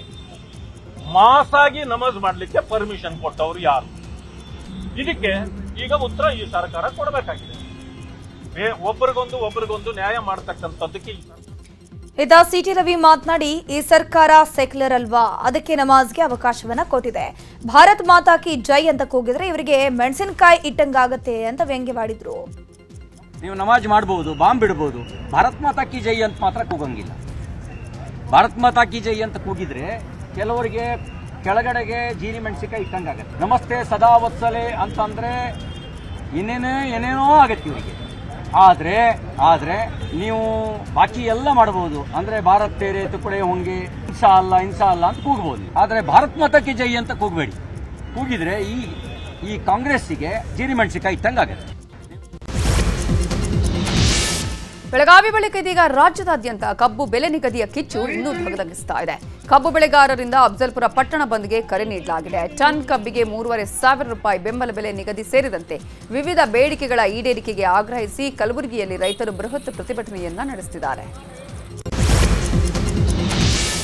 ಮಾಸಾಗಿ ನಮಾಜ್ ಮಾಡ್ಲಿಕ್ಕೆ ಪರ್ಮಿಷನ್ ಕೊಟ್ಟವರು ಯಾರು? ಇದಕ್ಕೆ ಈಗ ಉತ್ತರ ಈ ಸರ್ಕಾರ ಕೊಡಬೇಕಾಗಿದೆ. ಒಬ್ಬರಿಗೊಂದು ನ್ಯಾಯ ಮಾಡತಕ್ಕಂಥದ್ದಕ್ಕೆ ಇದ ಸಿಟಿ ರವಿ ಮಾತನಾಡಿ, ಈ ಸರ್ಕಾರ ಸೆಕ್ಯುಲರ್ ಅಲ್ವಾ, ಅದಕ್ಕೆ ನಮಾಜ್ಗೆ ಅವಕಾಶವನ್ನ ಕೊಟ್ಟಿದೆ. ಭಾರತ್ ಮಾತಾ ಕಿ ಜೈ ಅಂತ ಕೂಗಿದ್ರೆ ಇವರಿಗೆ ಮೆಣಸಿನಕಾಯಿ ಇಟ್ಟಂಗಾಗತ್ತೆ ಅಂತ ವ್ಯಂಗ್ಯವಾಡಿದ್ರು. ನೀವು ನಮಾಜ್ ಮಾಡಬಹುದು, ಬಾಂಬ್ ಬಿಡಬಹುದು, ಭಾರತ್ ಮಾತಾ ಕಿ ಜೈ ಅಂತ ಮಾತ್ರ ಕೂಗಂಗಿಲ್ಲ. ಭಾರತ್ ಮಾತಾ ಕಿ ಜೈ ಅಂತ ಕೂಗಿದ್ರೆ ಕೆಲವರಿಗೆ ಕೆಳಗಡೆಗೆ ಜೀನಿ ಮೆಣಸಿನಕಾಯಿ ಇಟ್ಟಂಗಾಗತ್ತೆ. ನಮಸ್ತೆ ಸದಾ ವತ್ಸಲೆ ಅಂತಂದ್ರೆ ಏನೇನೋ ಆಗತ್ತೆ ಇವರಿಗೆ. ಆದ್ರೆ ನೀವು ಬಾಕಿ ಎಲ್ಲ ಮಾಡಬಹುದು. ಅಂದ್ರೆ ಭಾರತ್ ತೇರೆ ತುಕಡೆ ಹೊಂಗೆ ಇನ್ಸಾ ಅಲ್ಲ ಅಂತ ಕೂಗಬಹುದು. ಆದ್ರೆ ಭಾರತ್ ಮಾತಾ ಕಿ ಜೈ ಅಂತ ಕೂಗಬೇಡಿ. ಕೂಗಿದ್ರೆ ಈ ಕಾಂಗ್ರೆಸ್ಸಿಗೆ ಜೀನಿ ಮೆಣಸಿನಕಾಯಿ ಇಟ್ಟಂಗಾಗತ್ತೆ. ಬೆಳಗಾವಿ ಬಳಿಕ ಇದೀಗ ರಾಜ್ಯದಾದ್ಯಂತ ಕಬ್ಬು ಬೆಲೆ ನಿಗದಿಯ ಕಿಚ್ಚು ಇನ್ನೂ ಧಗಧಗಿಸ್ತಾ ಇದೆ. ಕಬ್ಬು ಬೆಳೆಗಾರರಿಂದ ಅಫ್ಜಲ್ಪುರ ಪಟ್ಟಣ ಬಂದ್ಗೆ ಕರೆ ನೀಡಲಾಗಿದೆ. ಟನ್ ಕಬ್ಬಿಗೆ 3,500 ರೂಪಾಯಿ ಬೆಂಬಲ ಬೆಲೆ ನಿಗದಿ ಸೇರಿದಂತೆ ವಿವಿಧ ಬೇಡಿಕೆಗಳ ಈಡೇರಿಕೆಗೆ ಆಗ್ರಹಿಸಿ ಕಲಬುರಗಿಯಲ್ಲಿ ರೈತರು ಬೃಹತ್ ಪ್ರತಿಭಟನೆಯನ್ನ ನಡೆಸುತ್ತಿದ್ದಾರೆ.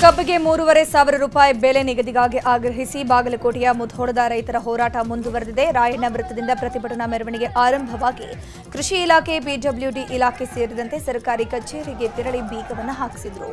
ಕಬ್ಬಿಗೆ 3,500 ರೂಪಾಯಿ ಬೆಲೆ ನಿಗದಿಗಾಗಿ ಆಗ್ರಹಿಸಿ ಬಾಗಲಕೋಟೆಯ ಮುಧೋಳದ ರೈತರ ಹೋರಾಟ ಮುಂದುವರೆದಿದೆ. ರಾಯಣ್ಣ ವೃತ್ತದಿಂದ ಪ್ರತಿಭಟನಾ ಮೆರವಣಿಗೆ ಆರಂಭವಾಗಿ ಕೃಷಿ ಇಲಾಖೆ, ಪಿಡಬ್ಲ್ಯೂಡಿ ಇಲಾಖೆ ಸೇರಿದಂತೆ ಸರ್ಕಾರಿ ಕಚೇರಿಗೆ ತೆರಳಿ ಬೀಗವನ್ನು ಹಾಕಿಸಿದರು.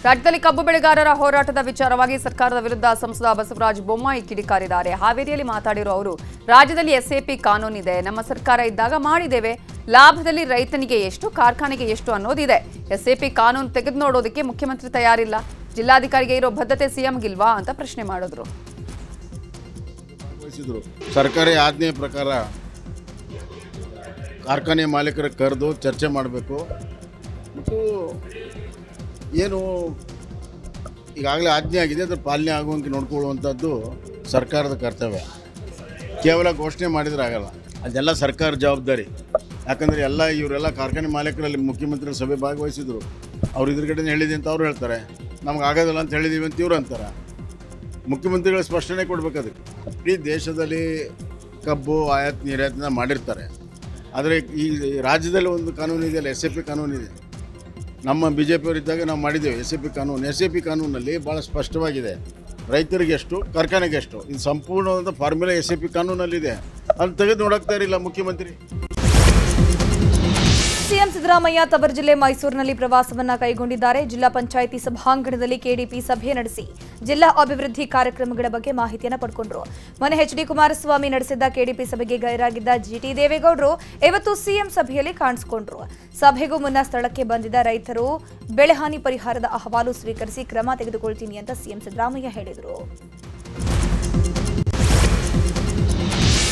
ರಾಜ್ಯದಲ್ಲಿ ಕಬ್ಬು ಬೆಳೆಗಾರರ ಹೋರಾಟದ ವಿಚಾರವಾಗಿ ಸರ್ಕಾರದ ವಿರುದ್ಧ ಸಂಸದ ಬಸವರಾಜ ಬೊಮ್ಮಾಯಿ ಕಿಡಿಕಾರಿದ್ದಾರೆ. ಹಾವೇರಿಯಲ್ಲಿ ಮಾತಾಡಿರೋ ಅವರು, ರಾಜ್ಯದಲ್ಲಿ ಎಸ್ಎಪಿ ಕಾನೂನಿದೆ, ನಮ್ಮ ಸರ್ಕಾರ ಇದ್ದಾಗ ಮಾಡಿದ್ದೇವೆ, ಲಾಭದಲ್ಲಿ ರೈತನಿಗೆ ಎಷ್ಟು, ಕಾರ್ಖಾನೆಗೆ ಎಷ್ಟು ಅನ್ನೋದಿದೆ. ಎಸ್ಎಪಿ ಕಾನೂನು ತೆಗೆದು ನೋಡೋದಕ್ಕೆ ಮುಖ್ಯಮಂತ್ರಿ ತಯಾರಿಲ್ಲ. ಜಿಲ್ಲಾಧಿಕಾರಿಗೆ ಇರೋ ಬದ್ಧತೆ ಸಿಎಂಗಿಲ್ವಾ ಅಂತ ಪ್ರಶ್ನೆ ಮಾಡಿದ್ರು. ಸರ್ಕಾರಿ ಆಜ್ಞೆ ಪ್ರಕಾರ ಕಾರ್ಖಾನೆ ಮಾಲೀಕರ ಕರೆದು ಚರ್ಚೆ ಮಾಡಬೇಕು. ಮತ್ತು ಏನು ಈಗಾಗಲೇ ಆಜ್ಞೆ ಆಗಿದೆ, ಅದರ ಪಾಲನೆ ಆಗುವಂತೆ ನೋಡ್ಕೊಳ್ಳುವಂಥದ್ದು ಸರ್ಕಾರದ ಕರ್ತವ್ಯ. ಕೇವಲ ಘೋಷಣೆ ಮಾಡಿದ್ರೆ ಆಗಲ್ಲ, ಅದೆಲ್ಲ ಸರ್ಕಾರ ಜವಾಬ್ದಾರಿ. ಯಾಕಂದರೆ ಇವರೆಲ್ಲ ಕಾರ್ಖಾನೆ ಮಾಲೀಕರಲ್ಲಿ ಮುಖ್ಯಮಂತ್ರಿ ಸಭೆ ಭಾಗವಹಿಸಿದ್ರು. ಅವ್ರು ಇದ್ರಗಡೆ ಹೇಳಿದೆ ಅಂತ ಅವ್ರು ಹೇಳ್ತಾರೆ, ನಮ್ಗೆ ಆಗೋದಿಲ್ಲ ಅಂತ ಹೇಳಿದ್ದೀವಿ ಅಂತ ಇವ್ರು ಅಂತಾರೆ. ಮುಖ್ಯಮಂತ್ರಿಗಳು ಸ್ಪಷ್ಟನೆ ಕೊಡಬೇಕು. ಅದಕ್ಕೆ ಇಡೀ ದೇಶದಲ್ಲಿ ಕಬ್ಬು ಆಯಾತ್ ನಿರ್ಯಾತನ ಮಾಡಿರ್ತಾರೆ. ಆದರೆ ಈ ರಾಜ್ಯದಲ್ಲಿ ಒಂದು ಕಾನೂನು ಇದೆಯಲ್ಲ, SAP ಕಾನೂನಿದೆ. ನಮ್ಮ BJP ಅವರಿದ್ದಾಗ ನಾವು ಮಾಡಿದ್ದೇವೆ SAP ಕಾನೂನು. SAP ಕಾನೂನಲ್ಲಿ ಭಾಳ ಸ್ಪಷ್ಟವಾಗಿದೆ, ರೈತರಿಗೆ ಎಷ್ಟು, ಕಾರ್ಖಾನೆಗೆ ಎಷ್ಟು. ಇದು ಸಂಪೂರ್ಣವಾದ ಫಾರ್ಮುಲಾ SAP ಕಾನೂನಲ್ಲಿದೆ. ಅದು ತೆಗೆದು ನೋಡಕ್ತಾ ಇರಲಿಲ್ಲ ಮುಖ್ಯಮಂತ್ರಿ. ಸಿಎಂ ಸಿದ್ದರಾಮಯ್ಯ ತವರು ಜಿಲ್ಲೆ ಮೈಸೂರಿನಲ್ಲಿ ಪ್ರವಾಸವನ್ನ ಕೈಗೊಂಡಿದ್ದಾರೆ. ಜಿಲ್ಲಾ ಪಂಚಾಯಿತಿ ಸಭಾಂಗಣದಲ್ಲಿ ಕೆಡಿಪಿ ಸಭೆ ನಡೆಸಿ ಜಿಲ್ಲಾ ಅಭಿವೃದ್ಧಿ ಕಾರ್ಯಕ್ರಮಗಳ ಬಗ್ಗೆ ಮಾಹಿತಿಯನ್ನು ಪಡ್ಕೊಂಡ್ರು. ಮೊನ್ನೆ HD ಕುಮಾರಸ್ವಾಮಿ ನಡೆಸಿದ್ದ ಕೆಡಿಪಿ ಸಭೆಗೆ ಗೈರಾಗಿದ್ದ GT ದೇವೇಗೌಡರು ಇವತ್ತು ಸಿಎಂ ಸಭೆಯಲ್ಲಿ ಕಾಣಿಸಿಕೊಂಡ್ರು. ಸಭೆಗೂ ಮುನ್ನ ಸ್ಥಳಕ್ಕೆ ಬಂದಿದ್ದ ರೈತರು ಬೆಳೆಹಾನಿ ಪರಿಹಾರದ ಅಹವಾಲು ಸ್ವೀಕರಿಸಿ ಕ್ರಮ ತೆಗೆದುಕೊಳ್ತೀನಿ ಅಂತ ಸಿಎಂ ಸಿದ್ದರಾಮಯ್ಯ ಹೇಳಿದರು.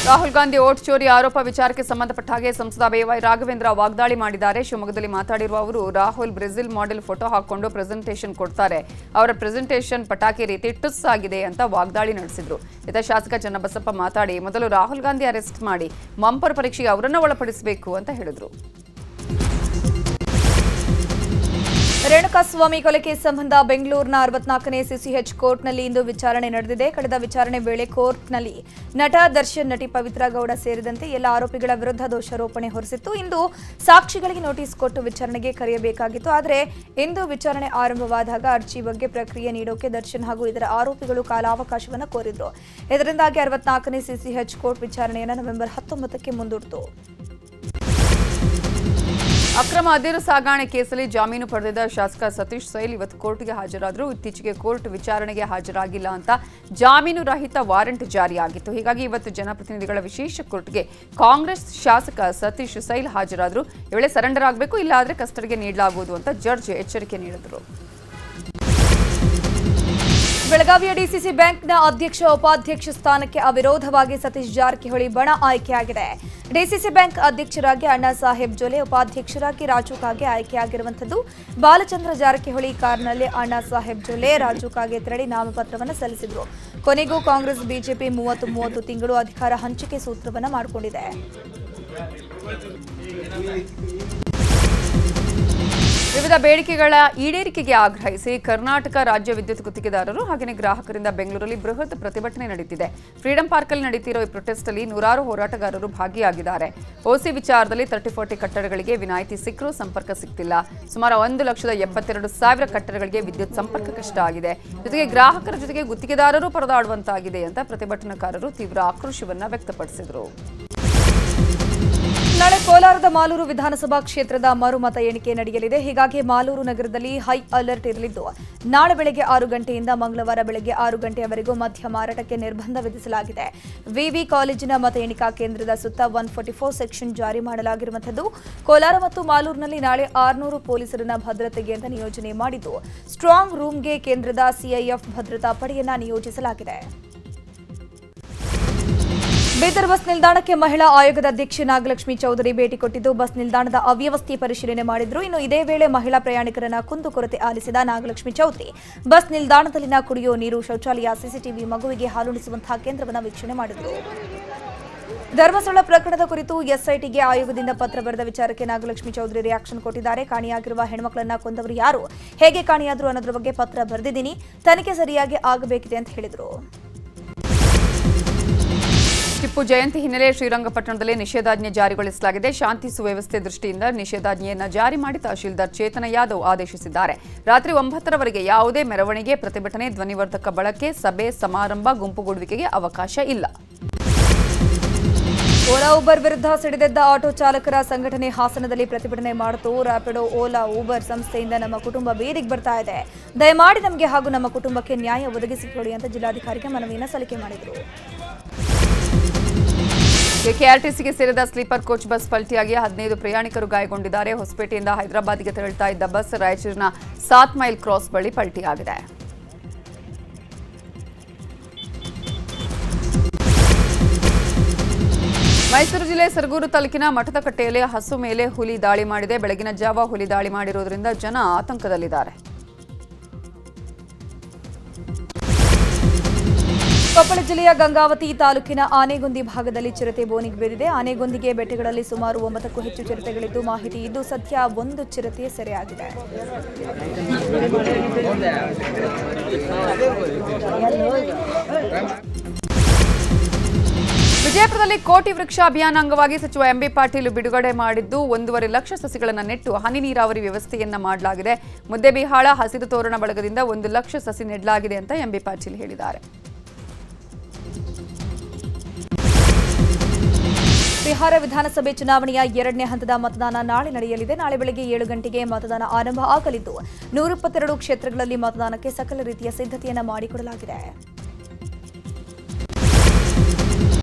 ರಾಹುಲ್ ಗಾಂಧಿ ಓಟ್ ಚೋರಿ ಆರೋಪ ವಿಚಾರಕ್ಕೆ ಸಂಬಂಧಪಟ್ಟ ಹಾಗೆ ಸಂಸದ BY ರಾಘವೇಂದ್ರ ವಾಗ್ದಾಳಿ ಮಾಡಿದ್ದಾರೆ. ಶಿವಮೊಗ್ಗದಲ್ಲಿ ಮಾತಾಡಿರುವ ಅವರು, ರಾಹುಲ್ ಬ್ರೆಜಿಲ್ ಮಾಡೆಲ್ ಫೋಟೋ ಹಾಕೊಂಡು ಪ್ರೆಸೆಂಟೇಷನ್ ಕೊಡ್ತಾರೆ, ಅವರ ಪ್ರೆಸೆಂಟೇಷನ್ ಪಟಾಕಿ ರೀತಿ ಟುಸ್ ಆಗಿದೆ ಅಂತ ವಾಗ್ದಾಳಿ ನಡೆಸಿದ್ರು. ಇತ ಶಾಸಕ ಚನ್ನಬಸಪ್ಪ ಮಾತಾಡಿ, ಮೊದಲು ರಾಹುಲ್ ಗಾಂಧಿ ಅರೆಸ್ಟ್ ಮಾಡಿ ಮಂಪರ್ ಪರೀಕ್ಷೆಗೆ ಅವರನ್ನು ಒಳಪಡಿಸಬೇಕು ಅಂತ ಹೇಳಿದ್ರು. ರೇಣುಕಾಸ್ವಾಮಿ ಕೊಲೆ ಕೇಸ್ ಸಂಬಂಧ ಬೆಂಗಳೂರಿನ 64ನೇ CCH ಕೋರ್ಟ್ನಲ್ಲಿ ಇಂದು ವಿಚಾರಣೆ ನಡೆದಿದೆ. ಕಳೆದ ವಿಚಾರಣೆ ವೇಳೆ ಕೋರ್ಟ್ನಲ್ಲಿ ನಟ ದರ್ಶನ್, ನಟಿ ಪವಿತ್ರ ಗೌಡ ಸೇರಿದಂತೆ ಎಲ್ಲ ಆರೋಪಿಗಳ ವಿರುದ್ಧ ದೋಷಾರೋಪಣೆ ಹೊರಿಸಿತ್ತು. ಇಂದು ಸಾಕ್ಷಿಗಳಿಗೆ ನೋಟಿಸ್ ಕೊಟ್ಟು ವಿಚಾರಣೆಗೆ ಕರೆಯಬೇಕಾಗಿತ್ತು. ಆದರೆ ಇಂದು ವಿಚಾರಣೆ ಆರಂಭವಾದಾಗ ಅರ್ಜಿ ಬಗ್ಗೆ ಪ್ರಕ್ರಿಯೆ ನೀಡೋಕೆ ದರ್ಶನ್ ಹಾಗೂ ಇದರ ಆರೋಪಿಗಳು ಕಾಲಾವಕಾಶವನ್ನು ಕೋರಿದ್ರು. ಇದರಿಂದಾಗಿ 64ನೇ CCH ಕೋರ್ಟ್ ವಿಚಾರಣೆಯನ್ನು ನವೆಂಬರ್ 19ಕ್ಕೆ ಮುಂದೂಡಿತು. ಅಕ್ರಮ ಅದಿರು ಸಾಗಾಣೆ ಕೇಸಲ್ಲಿ ಜಾಮೀನು ಪಡೆದಿದ್ದ ಶಾಸಕ ಸತೀಶ್ ಸೈಲ್ ಇವತ್ತು ಕೋರ್ಟ್ಗೆ ಹಾಜರಾದರು. ಇತ್ತೀಚೆಗೆ ಕೋರ್ಟ್ ವಿಚಾರಣೆಗೆ ಹಾಜರಾಗಿಲ್ಲ ಅಂತ ಜಾಮೀನು ರಹಿತ ವಾರೆಂಟ್ ಜಾರಿಯಾಗಿತ್ತು. ಹೀಗಾಗಿ ಇವತ್ತು ಜನಪ್ರತಿನಿಧಿಗಳ ವಿಶೇಷ ಕೋರ್ಟ್ಗೆ ಕಾಂಗ್ರೆಸ್ ಶಾಸಕ ಸತೀಶ್ ಸೈಲ್ ಹಾಜರಾದರು. ಈ ವೇಳೆ ಸರೆಂಡರ್ ಆಗಬೇಕು, ಇಲ್ಲಾದರೆ ಕಸ್ಟಡಿಗೆ ನೀಡಲಾಗುವುದು ಅಂತ ಜಡ್ಜ್ ಎಚ್ಚರಿಕೆ ನೀಡಿದರು. ಬೆಳಗಾವಿಯ ಡಿಸಿಸಿ ಬ್ಯಾಂಕ್ನ ಅಧ್ಯಕ್ಷ ಉಪಾಧ್ಯಕ್ಷ ಸ್ಥಾನಕ್ಕೆ ಅವಿರೋಧವಾಗಿ ಸತೀಶ್ ಜಾರಕಿಹೊಳಿ ಬಣ ಆಯ್ಕೆಯಾಗಿದೆ. ಡಿಸಿಸಿ ಬ್ಯಾಂಕ್ ಅಧ್ಯಕ್ಷರಾಗಿ ಅಣ್ಣಾ ಸಾಹೇಬ್ ಜೊಲೆ, ಉಪಾಧ್ಯಕ್ಷರಾಗಿ ರಾಜು ಕಾಗೆ ಆಯ್ಕೆಯಾಗಿರುವಂಥದ್ದು. ಬಾಲಚಂದ್ರ ಜಾರಕಿಹೊಳಿ ಕಾರ್ನಲ್ಲಿ ಅಣ್ಣಾ ಸಾಹೇಬ್ ಜೊಲೆ ರಾಜು ಕಾಗೆ ತೆರಳಿ ನಾಮಪತ್ರವನ್ನು ಸಲ್ಲಿಸಿದರು. ಕೊನೆಗೂ ಕಾಂಗ್ರೆಸ್ ಬಿಜೆಪಿ 30 ತಿಂಗಳು ಅಧಿಕಾರ ಹಂಚಿಕೆ ಸೂತ್ರವನ್ನು ಮಾಡಿಕೊಂಡಿದೆ. ವಿವಿಧ ಬೇಡಿಕೆಗಳ ಈಡೇರಿಕೆಗೆ ಆಗ್ರಹಿಸಿ ಕರ್ನಾಟಕ ರಾಜ್ಯ ವಿದ್ಯುತ್ ಗುತ್ತಿಗೆದಾರರು ಹಾಗೆಯೇ ಗ್ರಾಹಕರಿಂದ ಬೆಂಗಳೂರಲ್ಲಿ ಬೃಹತ್ ಪ್ರತಿಭಟನೆ ನಡೆಯುತ್ತಿದೆ. ಫ್ರೀಡಂ ಪಾರ್ಕ್ನಲ್ಲಿ ನಡೆಯುತ್ತಿರುವ ಈ ಪ್ರೊಟೆಸ್ಟ್ ಅಲ್ಲಿ 100 ಹೋರಾಟಗಾರರು ಭಾಗಿಯಾಗಿದ್ದಾರೆ. ಓಸಿ ವಿಚಾರದಲ್ಲಿ 30-40 ಕಟ್ಟಡಗಳಿಗೆ ವಿನಾಯಿತಿ ಸಿಕ್ಕರೂ ಸಂಪರ್ಕ ಸಿಗ್ತಿಲ್ಲ. ಸುಮಾರು 1,72,000 ಕಟ್ಟಡಗಳಿಗೆ ವಿದ್ಯುತ್ ಸಂಪರ್ಕ ಕಷ್ಟ ಆಗಿದೆ. ಜೊತೆಗೆ ಗ್ರಾಹಕರ ಜೊತೆಗೆ ಗುತ್ತಿಗೆದಾರರು ಪರದಾಡುವಂತಾಗಿದೆ ಅಂತ ಪ್ರತಿಭಟನಾಕಾರರು ತೀವ್ರ ಆಕ್ರೋಶವನ್ನ ವ್ಯಕ್ತಪಡಿಸಿದರು. ನಾಳೆ ಕೋಲಾರದ ಮಾಲೂರು ವಿಧಾನಸಭಾ ಕ್ಷೇತ್ರದ ಮರುಮತ ಎಣಿಕೆ ನಡೆಯಲಿದೆ. ಹೀಗಾಗಿ ಮಾಲೂರು ನಗರದಲ್ಲಿ ಹೈ ಅಲರ್ಟ್ ಇರಲಿದ್ದು ನಾಳೆ ಬೆಳಗ್ಗೆ 6 ಗಂಟೆಯಿಂದ ಮಂಗಳವಾರ ಬೆಳಗ್ಗೆ 6 ಗಂಟೆಯವರೆಗೂ ಮದ್ಯ ಮಾರಾಟಕ್ಕೆ ನಿರ್ಬಂಧ ವಿಧಿಸಲಾಗಿದೆ. ವಿವಿ ಕಾಲೇಜಿನ ಮತ ಎಣಿಕಾ ಕೇಂದ್ರದ ಸುತ್ತ 144 ಸೆಕ್ಷನ್ ಜಾರಿ ಮಾಡಲಾಗಿರುವಂಥದ್ದು. ಕೋಲಾರ ಮತ್ತು ಮಾಲೂರಿನಲ್ಲಿ ನಾಳೆ 600 ಪೊಲೀಸರನ್ನ ಭದ್ರತೆಗೆ ಅಂತ ನಿಯೋಜನೆ ಮಾಡಿದ್ದು ಸ್ಟ್ರಾಂಗ್ ರೂಮ್ಗೆ ಕೇಂದ್ರದ ಸಿಐಎಫ್ ಭದ್ರತಾ ಪಡೆಯನ್ನ ನಿಯೋಜಿಸಲಾಗಿದೆ. ಬೀದರ್ ಬಸ್ ನಿಲ್ದಾಣಕ್ಕೆ ಮಹಿಳಾ ಆಯೋಗದ ಅಧ್ಯಕ್ಷೆ ನಾಗಲಕ್ಷ್ಮಿ ಚೌಧರಿ ಭೇಟಿ ಕೊಟ್ಟಿದ್ದು ಬಸ್ ನಿಲ್ದಾಣದ ಅವ್ಯವಸ್ಥೆ ಪರಿಶೀಲನೆ ಮಾಡಿದ್ರು. ಇನ್ನು ಇದೇ ವೇಳೆ ಮಹಿಳಾ ಪ್ರಯಾಣಿಕರನ್ನ ಕುಂದುಕೊರತೆ ಆಲಿಸಿದ ನಾಗಲಕ್ಷ್ಮಿ ಚೌಧರಿ ಬಸ್ ನಿಲ್ದಾಣದಲ್ಲಿನ ಕುಡಿಯೋ ನೀರು, ಶೌಚಾಲಯ, ಸಿಸಿಟಿವಿ, ಮಗುವಿಗೆ ಹಾಲುಣಿಸುವಂತಹ ಕೇಂದ್ರವನ್ನು ವೀಕ್ಷಣೆ ಮಾಡಿದರು. ಧರ್ಮಸ್ಥಳ ಪ್ರಕರಣದ ಕುರಿತು ಎಸ್ಐಟಿಗೆ ಆಯೋಗದಿಂದ ಪತ್ರ ಬರೆದ ವಿಚಾರಕ್ಕೆ ನಾಗಲಕ್ಷ್ಮಿ ಚೌಧರಿ ರಿಯಾಕ್ಷನ್ ಕೊಟ್ಟಿದ್ದಾರೆ. ಕಾಣೆಯಾಗಿರುವ ಹೆಣ್ಮಕ್ಳನ್ನ ಕೊಂದವರು ಯಾರು, ಹೇಗೆ ಕಾಣೆಯಾದ್ರು ಅನ್ನೋದ್ರ ಬಗ್ಗೆ ಪತ್ರ ಬರೆದಿದ್ದೀನಿ, ತನಿಖೆ ಸರಿಯಾಗಿ ಆಗಬೇಕಿದೆ ಅಂತ ಹೇಳಿದರು. ಟಿಪ್ಪು ಜಯಂತಿ ಹಿನ್ನೆಲೆ ಶ್ರೀರಂಗಪಟ್ಟಣದಲ್ಲಿ ನಿಷೇಧಾಜ್ಞೆ ಜಾರಿಗೊಳಿಸಲಾಗಿದೆ. ಶಾಂತಿ ಸುವ್ಯವಸ್ಥೆ ದೃಷ್ಟಿಯಿಂದ ನಿಷೇಧಾಜ್ಞೆಯನ್ನು ಜಾರಿ ಮಾಡಿ ತಹಶೀಲ್ದಾರ್ ಚೇತನ ಯಾದವ್ ಆದೇಶಿಸಿದ್ದಾರೆ. ರಾತ್ರಿ 9ರವರೆಗೆ ಯಾವುದೇ ಮೆರವಣಿಗೆ, ಪ್ರತಿಭಟನೆ, ಧ್ವನಿವರ್ಧಕ ಬಳಕೆ, ಸಭೆ, ಸಮಾರಂಭ, ಗುಂಪುಗೂಡುವಿಕೆಗೆ ಅವಕಾಶ ಇಲ್ಲ. ಓಲಾ ಊಬರ್ ವಿರುದ್ಧ ಸಿಡಿದೆದ್ದ ಆಟೋ ಚಾಲಕರ ಸಂಘಟನೆ ಹಾಸನದಲ್ಲಿ ಪ್ರತಿಭಟನೆ ಮಾಡಿತು. ರ್ಯಾಪಿಡೋ, ಓಲಾ, ಊಬರ್ ಸಂಸ್ಥೆಯಿಂದ ನಮ್ಮ ಕುಟುಂಬ ಬೀದಿಗೆ ಬರ್ತಾ ಇದೆ, ದಯಮಾಡಿ ನಮಗೆ ಹಾಗೂ ನಮ್ಮ ಕುಟುಂಬಕ್ಕೆ ನ್ಯಾಯ ಒದಗಿಸಿಕೊಡಿ ಅಂತ ಜಿಲ್ಲಾಧಿಕಾರಿಗೆ ಮನವಿಯನ್ನು ಸಲ್ಲಿಕೆ ಮಾಡಿದರು. ಕೆಆರ್ಟಿಸಿಗೆ ಸೇರಿದ ಸ್ಲೀಪರ್ ಕೋಚ್ ಬಸ್ ಪಲ್ಟಿಯಾಗಿ 15 ಪ್ರಯಾಣಿಕರು ಗಾಯಗೊಂಡಿದ್ದಾರೆ. ಹೊಸಪೇಟೆಯಿಂದ ಹೈದರಾಬಾದ್ಗೆ ತೆರಳುತ್ತಾ ಇದ್ದ ಬಸ್ ರಾಯಚೂರಿನ 7 ಮೈಲ್ ಕ್ರಾಸ್ ಬಳಿ ಪಲ್ಟಿಯಾಗಿದೆ. ಮೈಸೂರು ಜಿಲ್ಲೆ ಸರಗೂರು ತಾಲೂಕಿನ ಮಠದಕಟ್ಟೆಯಲ್ಲಿ ಹಸು ಮೇಲೆ ಹುಲಿ ದಾಳಿ ಮಾಡಿದೆ. ಬೆಳಗಿನ ಜಾವ ಹುಲಿ ದಾಳಿ ಮಾಡಿರುವುದರಿಂದ ಜನ ಆತಂಕದಲ್ಲಿದ್ದಾರೆ. ಕೊಪ್ಪಳ ಜಿಲ್ಲೆಯ ಗಂಗಾವತಿ ತಾಲೂಕಿನ ಆನೆಗೊಂದಿ ಭಾಗದಲ್ಲಿ ಚಿರತೆ ಬೋನಿಗೆ ಬೀರಿದೆ. ಆನೆಗೊಂದಿಗೆ ಬೆಟ್ಟಗಳಲ್ಲಿ ಸುಮಾರು 9ಕ್ಕೂ ಹೆಚ್ಚು ಚಿರತೆಗಳಿದ್ದು ಮಾಹಿತಿ ಇದ್ದು ಸದ್ಯ 1 ಚಿರತೆ ಸೆರೆಯಾಗಿದೆ. ವಿಜಯಪುರದಲ್ಲಿ ಕೋಟಿ ವೃಕ್ಷ ಅಭಿಯಾನ ಅಂಗವಾಗಿ ಸಚಿವ ಎಂಬಿ ಪಾಟೀಲ್ ಬಿಡುಗಡೆ ಮಾಡಿದ್ದು 1.5 ಲಕ್ಷ ಸಸಿಗಳನ್ನು ನೆಟ್ಟು ಹನಿ ನೀರಾವರಿ ವ್ಯವಸ್ಥೆಯನ್ನ ಮಾಡಲಾಗಿದೆ. ಮುದ್ದೆಬಿಹಾಳ ಹಸಿರು ತೋರಣ ಬಳಗದಿಂದ 1 ಲಕ್ಷ ಸಸಿ ನೆಡಲಾಗಿದೆ ಅಂತ ಎಂಬಿ ಪಾಟೀಲ್ ಹೇಳಿದ್ದಾರೆ. ಬಿಹಾರ ವಿಧಾನಸಭೆ ಚುನಾವಣೆಯ 2ನೇ ಹಂತದ ಮತದಾನ ನಾಳೆ ನಡೆಯಲಿದೆ. ನಾಳೆ ಬೆಳಗ್ಗೆ 7 ಗಂಟೆಗೆ ಮತದಾನ ಆರಂಭ ಆಗಲಿದ್ದು 122 ಕ್ಷೇತ್ರಗಳಲ್ಲಿ ಮತದಾನಕ್ಕೆ ಸಕಲ ರೀತಿಯ ಸಿದ್ಧತೆಯನ್ನು ಮಾಡಿಕೊಡಲಾಗಿದೆ.